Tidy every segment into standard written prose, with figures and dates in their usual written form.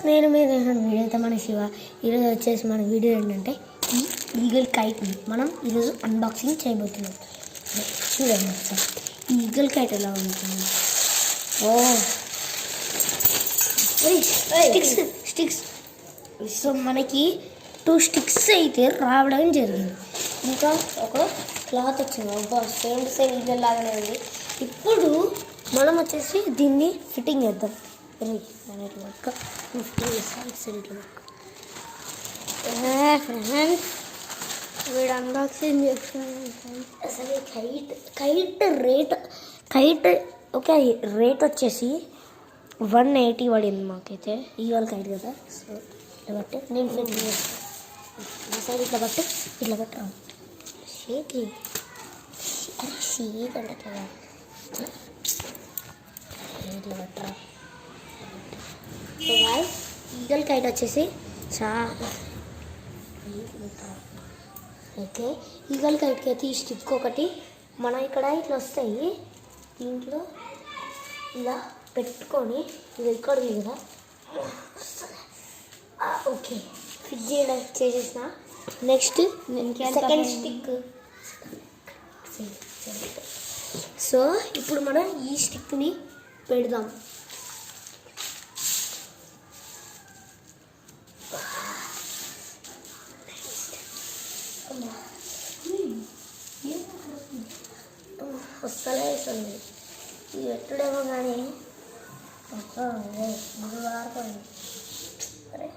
నేను మీరు వీడియో అయితే మన శివ. ఈరోజు వచ్చేసి మన వీడియో ఏంటంటే ఈ ఈగల్ కైట్ని మనం ఈరోజు అన్బాక్సింగ్ చేయబోతున్నాం. చూడండి ఒకసారి ఈ ఈగల్ కైట్ ఎలా ఉంటుంది. ఓ స్టిక్స్. సో మనకి 2 స్టిక్స్ అయితే రావడం జరిగింది. ఇంకా ఒక క్లాత్ వచ్చింది. సేమ్ ఈగల్ లాగానే ఉంది. ఇప్పుడు మనం వచ్చేసి దీన్ని ఫిట్టింగ్ చేద్దాం. వీడు అన్బాక్సింగ్ చేస్తాను. అసలు కైట్ ఓకే రేట్ వచ్చేసి 180 పడింది మాకైతే. ఈగల్ కైట్ కదా. సో ఇట్లా బట్టి నేను ఫిట్టింగ్ చేస్తాను. సైడ్ ఇట్లా బట్టి షేక్ షేక్ అంటే కదా ఇట్లా పట్టరా. సో గాయ్స్ ఈగల్ కైట్ వచ్చేసి ఓకే ఈగల్ కైట్కి అయితే ఈ స్టిక్ ఒకటి మన ఇక్కడ ఇట్లా వస్తాయి. దీంట్లో ఇలా పెట్టుకొని ఇది ఇక్కడ ఉంది కదా. ఓకే ఫిట్ చేయడం చేసేసిన. Next second stick. సో ఇప్పుడు మనం ఈ స్టిక్ని పెడదాం. వస్తలేదు ఇది ఎట్టుడేమో కానీ ముందు వాడుకోండి. అరే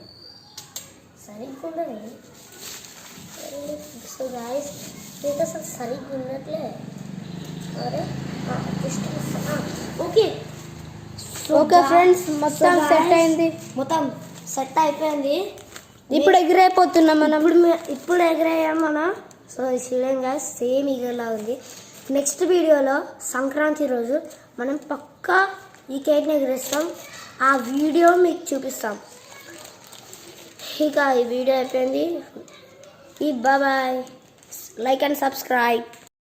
సరిగ్గా ఉండదు. సో గాయస్ ఇది అసలు సరిగ్గా ఉన్నట్లే. అరే ఓకే ఓకే ఫ్రెండ్స్ మొత్తం సెట్ అయింది. మొత్తం సెట్ అయిపోయింది. ఇప్పుడు ఎగిరైపోతున్నాం మనం. ఇప్పుడు ఎగిరేయాం మనం. సో చూడండి సేమ్ ఈగలా ఉంది. నెక్స్ట్ వీడియోలో సంక్రాంతి రోజు మనం పక్కా ఈ కేక్ని ఎగిరేస్తాం. ఆ వీడియో మీకు చూపిస్తాం. ఇక ఈ వీడియో అయిపోయింది. బాయ్. Like and subscribe.